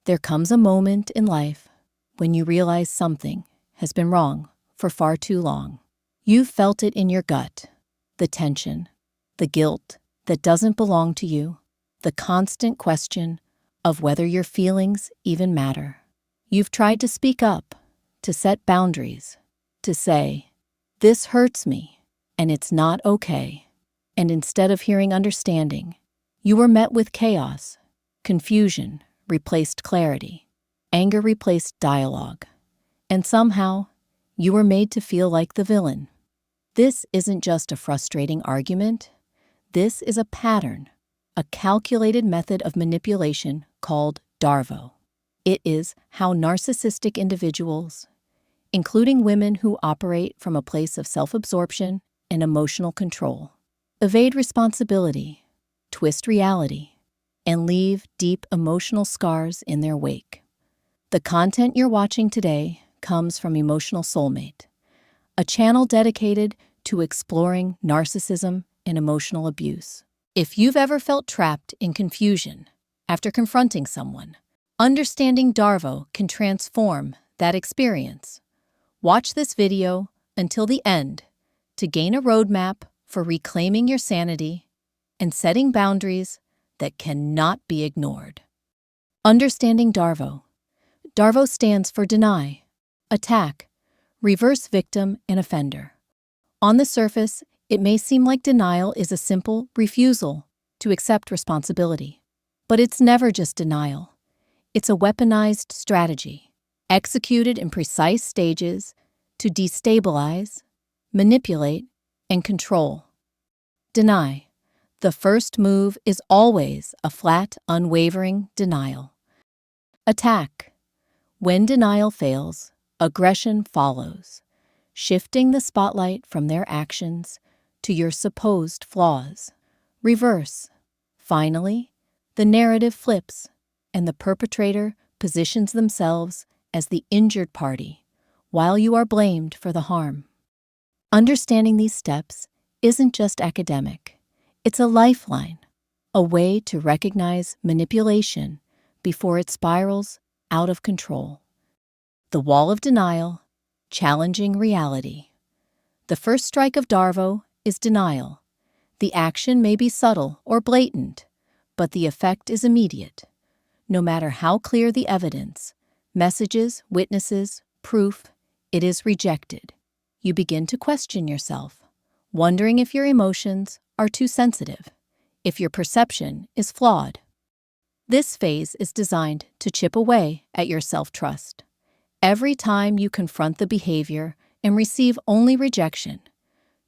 There comes a moment in life when you realize something has been wrong for far too long. You've felt it in your gut, the tension, the guilt that doesn't belong to you, the constant question of whether your feelings even matter. You've tried to speak up, to set boundaries, to say, "This hurts me, and it's not okay." And instead of hearing understanding, you were met with chaos. Confusion replaced clarity. Anger replaced dialogue. And somehow, you were made to feel like the villain. This isn't just a frustrating argument. This is a pattern, a calculated method of manipulation called Darvo. It is how narcissistic individuals, including women who operate from a place of self-absorption and emotional control, evade responsibility, twist reality, and leave deep emotional scars in their wake. The content you're watching today comes from Emotional Soulmate, a channel dedicated to exploring narcissism and emotional abuse. If you've ever felt trapped in confusion after confronting someone, understanding Darvo can transform that experience. Watch this video until the end to gain a roadmap for reclaiming your sanity and setting boundaries that cannot be ignored. Understanding Darvo. Darvo stands for deny, attack, reverse victim, and offender. On the surface, it may seem like denial is a simple refusal to accept responsibility. But it's never just denial. It's a weaponized strategy, executed in precise stages to destabilize, manipulate, and control. Deny. The first move is always a flat, unwavering denial. Attack. When denial fails, aggression follows, shifting the spotlight from their actions to your supposed flaws. Reverse. Finally, the narrative flips, and the perpetrator positions themselves as the injured party, while you are blamed for the harm. Understanding these steps isn't just academic. It's a lifeline, a way to recognize manipulation before it spirals out of control. The wall of denial, challenging reality. The first strike of Darvo is denial. The action may be subtle or blatant, but the effect is immediate. No matter how clear the evidence, messages, witnesses, proof, it is rejected. You begin to question yourself, wondering if your emotions are too sensitive, if your perception is flawed. This phase is designed to chip away at your self-trust. Every time you confront the behavior and receive only rejection,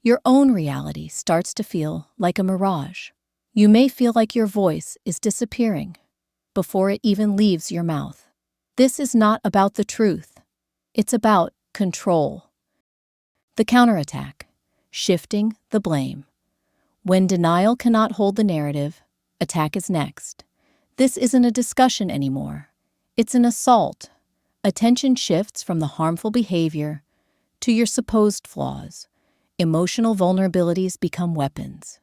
your own reality starts to feel like a mirage. You may feel like your voice is disappearing before it even leaves your mouth. This is not about the truth. It's about control. The counterattack, shifting the blame. When denial cannot hold the narrative, attack is next. This isn't a discussion anymore. It's an assault. Attention shifts from the harmful behavior to your supposed flaws. Emotional vulnerabilities become weapons.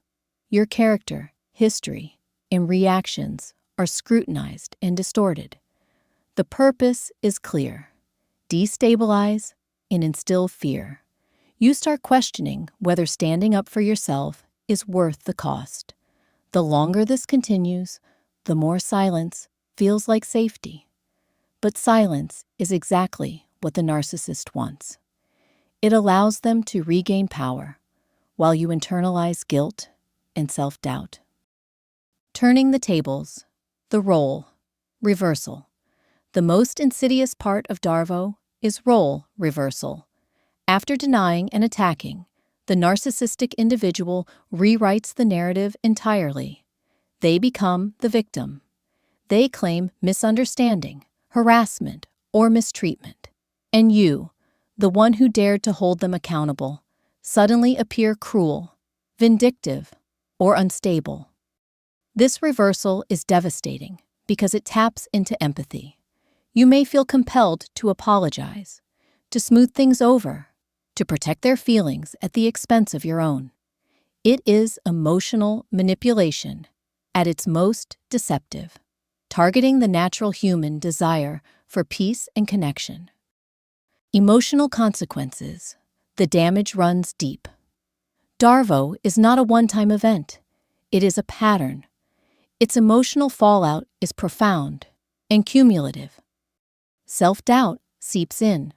Your character, history, and reactions are scrutinized and distorted. The purpose is clear: destabilize and instill fear. You start questioning whether standing up for yourself is worth the cost. The longer this continues, the more silence feels like safety. But silence is exactly what the narcissist wants. It allows them to regain power while you internalize guilt and self-doubt. Turning the tables, the role, reversal. The most insidious part of Darvo is role reversal. After denying and attacking, the narcissistic individual rewrites the narrative entirely. They become the victim. They claim misunderstanding, harassment, or mistreatment. And you, the one who dared to hold them accountable, suddenly appear cruel, vindictive, or unstable. This reversal is devastating because it taps into empathy. You may feel compelled to apologize, to smooth things over, to protect their feelings at the expense of your own. It is emotional manipulation at its most deceptive. targeting the natural human desire for peace and connection. Emotional consequences. The damage runs deep. Darvo is not a one-time event. It is a pattern. Its emotional fallout is profound and cumulative. Self-doubt seeps in.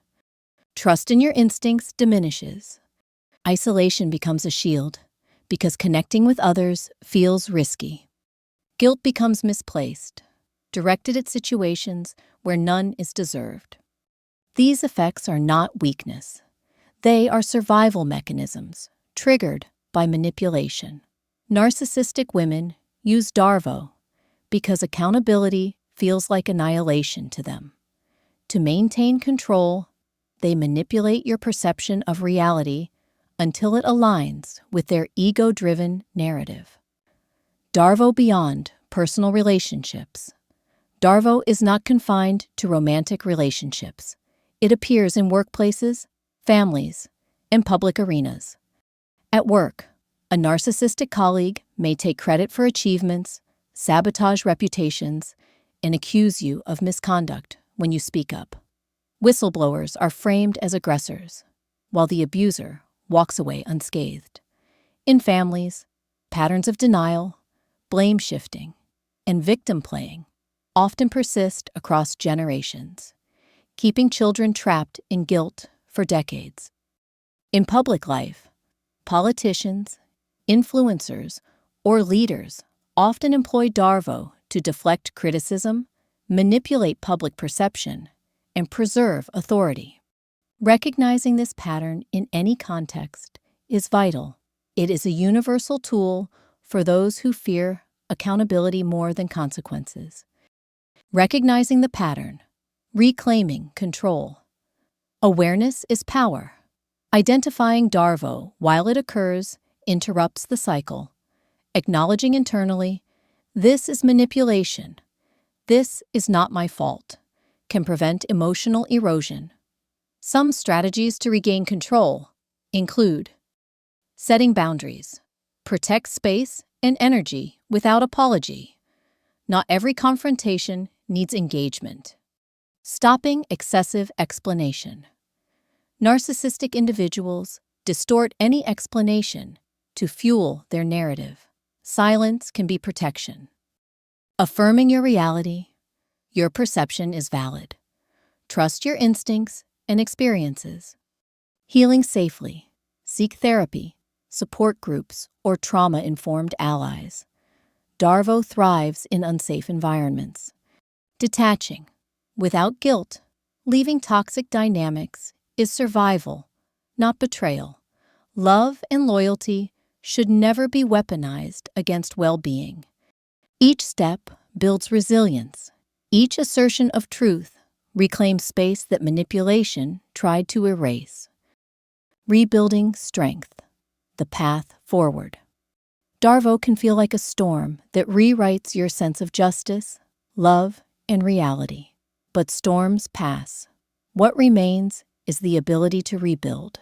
Trust in your instincts diminishes. Isolation becomes a shield because connecting with others feels risky. Guilt becomes misplaced, directed at situations where none is deserved. These effects are not weakness. They are survival mechanisms triggered by manipulation. Narcissistic women use Darvo because accountability feels like annihilation to them. To maintain control, they manipulate your perception of reality until it aligns with their ego-driven narrative. Darvo beyond personal relationships. Darvo is not confined to romantic relationships. It appears in workplaces, families, and public arenas. At work, a narcissistic colleague may take credit for achievements, sabotage reputations, and accuse you of misconduct when you speak up. Whistleblowers are framed as aggressors, while the abuser walks away unscathed. In families, patterns of denial, blame shifting, and victim playing often persist across generations, keeping children trapped in guilt for decades. In public life, politicians, influencers, or leaders often employ Darvo to deflect criticism, manipulate public perception, and preserve authority. Recognizing this pattern in any context is vital. It is a universal tool for those who fear accountability more than consequences. Recognizing the pattern, reclaiming control. Awareness is power. Identifying Darvo while it occurs interrupts the cycle. Acknowledging internally, this is manipulation, this is not my fault, can prevent emotional erosion. Some strategies to regain control include setting boundaries. Protect space and energy without apology. Not every confrontation needs engagement. Stopping excessive explanation. Narcissistic individuals distort any explanation to fuel their narrative. Silence can be protection. Affirming your reality. Your perception is valid. Trust your instincts and experiences. Healing safely. Seek therapy, support groups, or trauma-informed allies. Darvo thrives in unsafe environments. Detaching. Without guilt, leaving toxic dynamics is survival, not betrayal. Love and loyalty should never be weaponized against well-being. Each step builds resilience. Each assertion of truth reclaims space that manipulation tried to erase. Rebuilding strength. The path forward. Darvo can feel like a storm that rewrites your sense of justice, love, and reality. But storms pass. What remains is the ability to rebuild,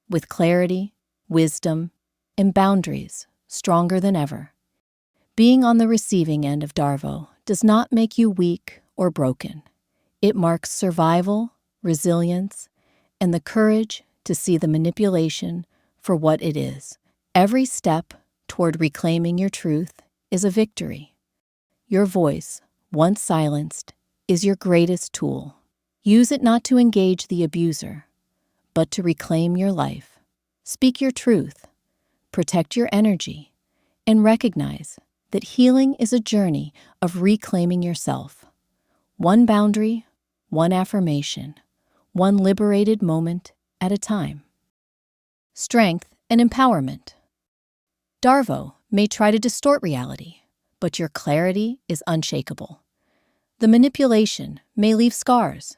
with clarity, wisdom, and boundaries stronger than ever. Being on the receiving end of Darvo does not make you weak or broken. It marks survival, resilience, and the courage to see the manipulation for what it is. Every step toward reclaiming your truth is a victory. Your voice, once silenced, is your greatest tool. Use it not to engage the abuser, but to reclaim your life. Speak your truth, protect your energy, and recognize that healing is a journey of reclaiming yourself. One boundary, one affirmation, one liberated moment at a time. Strength and empowerment. Darvo may try to distort reality, but your clarity is unshakable. The manipulation may leave scars,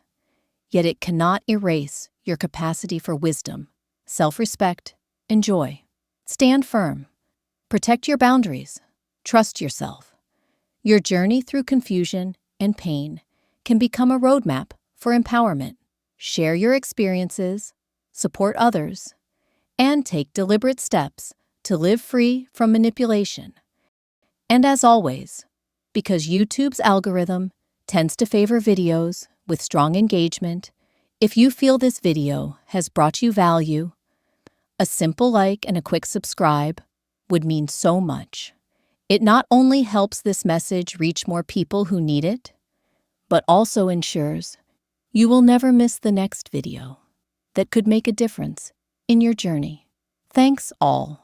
yet it cannot erase your capacity for wisdom, self-respect, and joy. Stand firm. Protect your boundaries. Trust yourself. Your journey through confusion and pain can become a roadmap for empowerment. Share your experiences, support others, and take deliberate steps to live free from manipulation. And as always, Because YouTube's algorithm tends to favor videos with strong engagement. If you feel this video has brought you value, a simple like and a quick subscribe would mean so much. It not only helps this message reach more people who need it, but also ensures you will never miss the next video that could make a difference in your journey. Thanks all.